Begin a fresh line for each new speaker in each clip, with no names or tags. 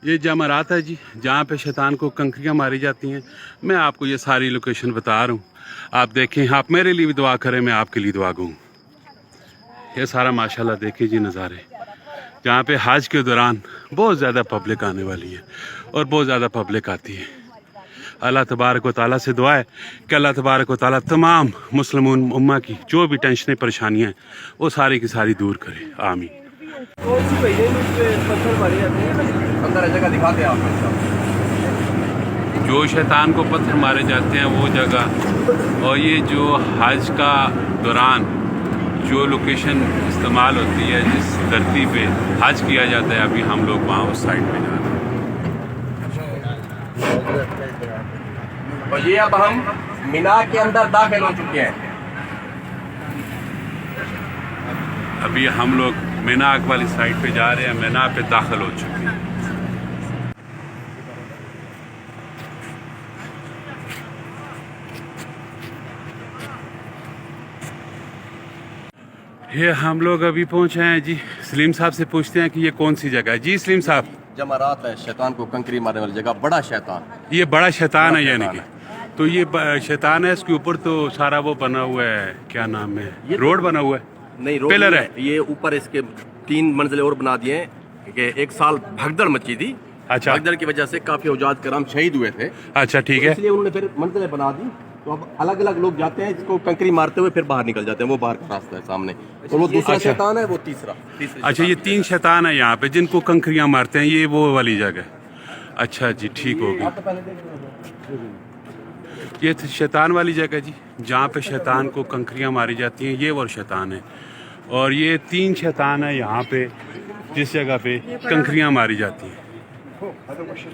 ये जमरात है जी, जहाँ पे शैतान को कंकरियाँ मारी जाती हैं। मैं आपको ये सारी लोकेशन बता रहा हूँ, आप देखें, आप मेरे लिए भी दुआ करें, मैं आपके लिए दुआ करूँ। ये सारा माशाल्लाह देखिए जी नज़ारे, जहाँ पे हज के दौरान बहुत ज़्यादा पब्लिक आने वाली है और बहुत ज़्यादा पब्लिक आती है। अल्लाह तबारक व तआला से दुआ है कि अल्लाह तबारक व तआला तमाम मुस्लिम उम्मा की जो भी टेंशनें परेशानियाँ हैं वो सारी की सारी दूर करे, आमीन।
अंदर जगह दिखाते हैं आप।
जो शैतान को पत्थर मारे जाते हैं वो जगह, और ये जो हज का दौरान जो लोकेशन इस्तेमाल होती है, जिस धरती पे हज किया जाता है, अभी हम लोग वहाँ उस साइड पे जा रहे हैं।
और ये अब हम मीना के अंदर दाखिल हो चुके हैं।
अभी हम लोग मीना वाली साइड पे जा रहे हैं, मीना पे दाखिल हो चुके हैं। ये हम लोग अभी पहुंचे हैं जी। सलीम साहब से पूछते हैं कि ये कौन सी जगह है। जी सलीम साहब,
जमरात है, शैतान को कंकरी मारने वाली जगह, बड़ा शैतान।
ये बड़ा शैतान है यानी कि, तो ये शैतान है, इसके ऊपर तो सारा वो बना हुआ है, क्या नाम है, रोड बना हुआ है?
नहीं, रोड
पिलर है।
ये ऊपर इसके 3 मंजिले और बना दिए हैं कि एक साल भगदड़ मची थी।
अच्छा,
भगदड़ की वजह से काफी औजाद कराम शहीद हुए थे।
अच्छा ठीक है।
इसलिए उन्होंने फिर मंजिलें बना दी, तो अब अलग अलग लोग जाते हैं, इसको कंकरी मारते हुए फिर बाहर निकल जाते हैं। वो बाहर का रास्ता है सामने, और वो दूसरा
अच्छा।
शैतान है, वो तीसरा।
अच्छा, ये 3 शैतान है यहाँ पे जिनको कंकरियाँ मारते हैं, ये वो वाली जगह। अच्छा जी, ठीक हो गया। ये शैतान वाली जगह जी, जहाँ पे शैतान को कंकरियाँ मारी जाती हैं, ये वो शैतान है। और ये 3 शैतान है यहाँ पे जिस जगह पे कंकरियाँ मारी जाती हैं।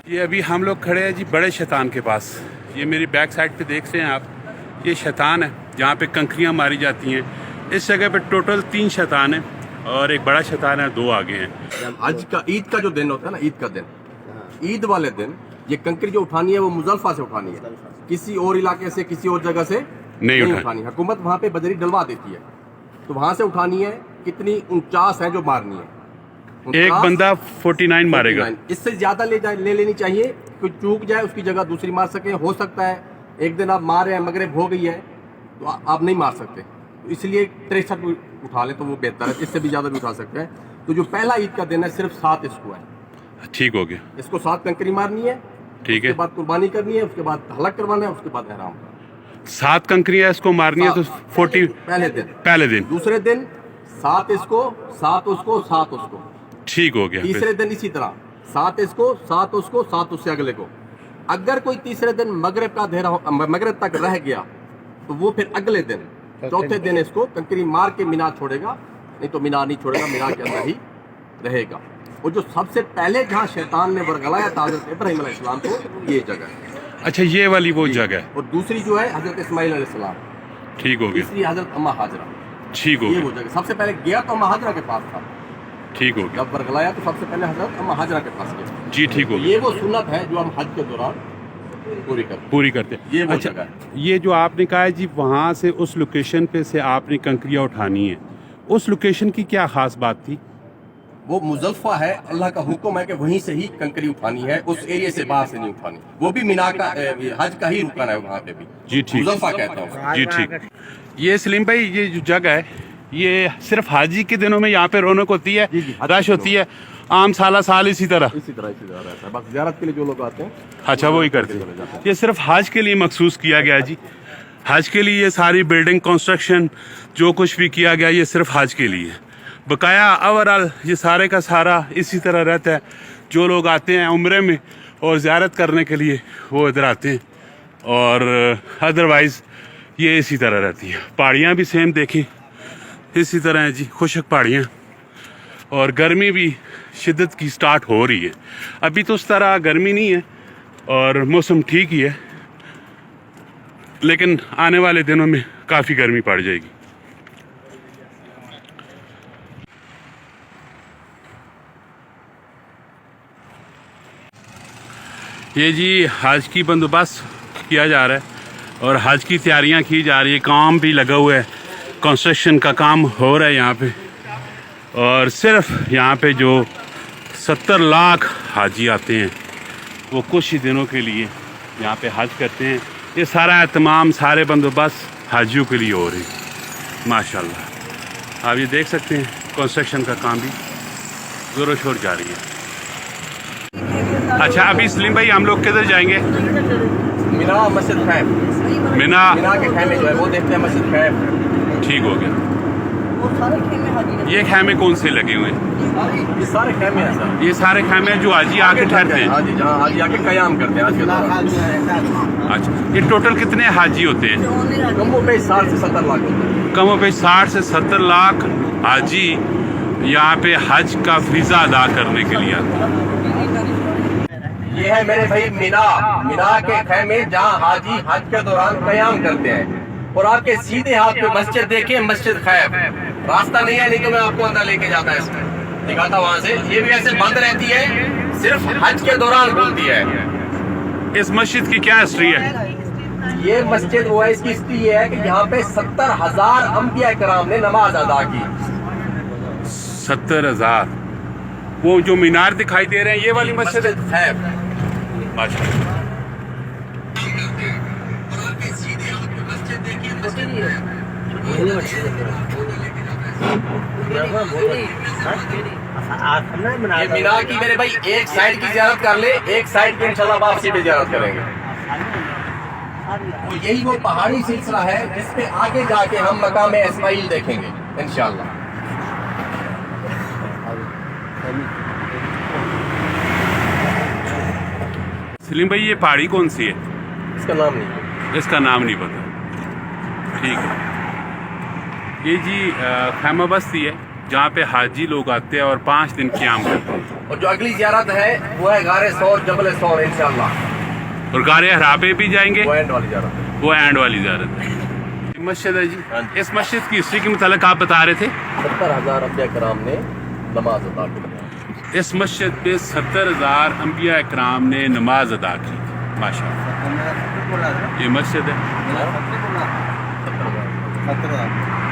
ये अभी हम लोग खड़े हैं जी बड़े शैतान के पास। ये मेरी बैक साइड पे देख रहे हैं आप, ये शैतान है जहाँ पे कंकरियाँ मारी जाती हैं। इस जगह पे टोटल 3 शैतान है और एक बड़ा शैतान है, 2 आगे हैं।
आज का ईद का जो दिन होता है ना, ईद का दिन, ईद वाले दिन ये कंकरी जो उठानी है वो मुजल्फा से उठानी है, किसी और इलाके से, किसी और जगह से नहीं उठानी। हुकूमत वहाँ पे बजरी डलवा देती है, तो वहाँ से उठानी है। कितनी 49 है जो मारनी है।
एक बंदा 49 मारेगा।
इससे ज्यादा ले लेनी चाहिए, कोई चूक जाए उसकी जगह दूसरी मार सके। हो सकता है एक दिन आप मार रहे हैं, मगरिब हो गई है, तो आप नहीं मार सकते, तो इसलिए 63 उठा ले तो वो बेहतर है। इससे भी ज्यादा भी उठा सकते हैं। तो जो पहला ईद का दिन है सिर्फ 7 इसको है।
ठीक हो गया।
इसको 7 कंकरी मारनी है,
ठीक है।
उसके बाद कुर्बानी करनी है, उसके बाद हलक करवाना है, उसके बाद एहराम।
7 कंकरियाँ इसको मारनी है, तो 40 पहले दिन।
दूसरे दिन 7 इसको, 7 उसको, 7 उसको।
ठीक हो गया।
तीसरे दिन इसी तरह 7 इसको, 7 उसको, 7 उससे अगले को। अगर कोई तीसरे दिन मगरिब का अंधेरा मगरिब तक रह गया तो वो फिर अगले दिन, चौथे दिन इसको कंकरी मार के मीना छोड़ेगा, नहीं तो मीना नहीं छोड़ेगा, मीना के अंदर ही रहेगा। और जो सबसे पहले जहाँ शैतान ने वरगलाया था हज़रत इब्राहीम अलैहिस्सलाम को, ये जगह है।
अच्छा, ये वाली वो जगह।
और दूसरी जो है हज़रत इस्माइल अलैहिस्सलाम।
ठीक हो गया।
तीसरी हज़रत अम्मा हाजरा।
ठीक हो
ये
गया।
वो जगह सबसे पहले गया तो अम्मा हाजरा के पास था।
ठीक हो गया।
जब वरगलाया तो सबसे पहले हज़रत अम्मा हाजरा के पास गया।
जी, ठीक हो गया।
ये वो सुन्नत है जो हम हज के दौरान पूरी करते हैं। ये वो
अच्छा,
जगह है।
ये जो आपने कहा है जी, वहाँ से उस लोकेशन पे से आपने कंकरियाँ उठानी है, उस लोकेशन की क्या खास बात थी?
वो मुजल्फा है, अल्लाह का हुक्म है कि वहीं से ही कंकरी उठानी है, उस एरिया से बाहर से नहीं उठानी। वो भी मीना का हज का ही रुकना है वहाँ पे भी।
जी ठीक।
मुजल्फा कहता हूँ।
जी ठीक। ये सलीम भाई, ये जो जगह है, ये सिर्फ हाजी के दिनों में यहाँ पे रौनक होती है, रश होती है, आम साल इसी तरह
रहता है। बस ज़ियारत के लिए जो लोग आते हैं,
अच्छा वही करते हैं। ये सिर्फ हज के लिए मखसूस किया गया जी। हज के लिए ये सारी बिल्डिंग कंस्ट्रक्शन जो कुछ भी किया गया, ये सिर्फ हज के लिए। बकाया ओवरऑल ये सारे का सारा इसी तरह रहता है। जो लोग आते हैं उम्रे में और ज़ियारत करने के लिए वो इधर आते हैं, और अदरवाइज़ ये इसी तरह रहती है। पहाड़ियाँ भी सेम देखें इसी तरह है जी, खुशक पहाड़ियाँ। और गर्मी भी शिद्दत की स्टार्ट हो रही है। अभी तो उस तरह गर्मी नहीं है और मौसम ठीक ही है, लेकिन आने वाले दिनों में काफ़ी गर्मी पड़ जाएगी। ये जी हज की बंदोबस्त किया जा रहा है और हज की तैयारियां की जा रही है। काम भी लगा हुआ है, कंस्ट्रक्शन का काम हो रहा है यहाँ पे। और सिर्फ यहाँ पे जो 70 लाख हाजी आते हैं वो कुछ ही दिनों के लिए यहाँ पे हज करते हैं। ये सारा एहतमाम सारे बंदोबस्त हाजियों के लिए हो रहे हैं माशाल्लाह। आप ये देख सकते हैं कंस्ट्रक्शन का काम भी ज़ोरों शोर जारी है। अच्छा अभी सलीम भाई हम लोग किधर जाएंगे?
मीना मस्जिद खैम,
मीना
मीना के खैमे जो है वो देखते हैं मस्जिद खैम।
ठीक हो गया।
वो सारे खेमे हाजी ने
ये खैमे कौन से लगे हुए हैं?
ये सारे खैमे हैं सर।
ये सारे खैमे जो हाजी आके ठहरते हैं।
हाजी जहाँ हाजी आके कयाम करते हैं आज के दौरान।
अच्छा ये टोटल कितने हाजी होते हैं?
कमो पे 60 से 70 लाख होते हैं।
कम पे 60 से 70 लाख हाजी यहाँ पे हज का वीज़ा अदा करने के लिए आते हैं।
ये है मेरे भाई मीना, मीना के खैमे जहाँ हाजी हज के दौरान कयाम करते हैं। और आपके सीधे हाथ पे मस्जिद देखिए, मस्जिद खैम। रास्ता नहीं है, नहीं तो मैं आपको अंदर लेके जाता है इसमें, दिखाता वहां से। ये भी ऐसे बंद रहती है, सिर्फ हज के दौरान खुलती है।
इस मस्जिद की क्या हिस्ट्री है?
ये मस्जिद वो है, इसकी हिस्ट्री ये है कि यहाँ पे 70,000 अंबिया कराम ने नमाज अदा की।
70,000। वो जो मीनार दिखाई दे रहे हैं ये वाली मस्जिद है? माशाल्लाह। ये मीनार की मेरे भाई एक साइड की ज़ियारत कर ले, एक साइड की इंशाल्लाह वापसी पे ज़ियारत करेंगे। तो यही वो पहाड़ी सिलसिला है जिसपे आगे जाके हम मकाम इस्माइल देखेंगे इंशाल्लाह। सलीम भाई ये पहाड़ी कौन सी है?
इसका नाम नहीं,
इसका नाम नहीं पता। ठीक है। ये जी खैमा बस्ती है जहाँ पे हाजी लोग आते हैं और 5 दिन क़याम करते हैं।
और जो अगली ज़ियारत है वो है गारे सौर, जबल सौर इंशाल्लाह।
और गारे हरा पे भी जाएंगे,
वो एंड वाली ज़ियारत है।
वो एंड वाली ज़ियारत है। ये मस्जिद है जी।
हाँ जी।
इस मस्जिद की हिस्ट्री के मुतालिक आप बता रहे थे
70,000 अंबिया कराम ने नमाज अदा की।
इस मस्जिद पे 70,000 अंबिया इकराम ने नमाज अदा की। माशाअल्लाह। ये मस्जिद है।
70,000।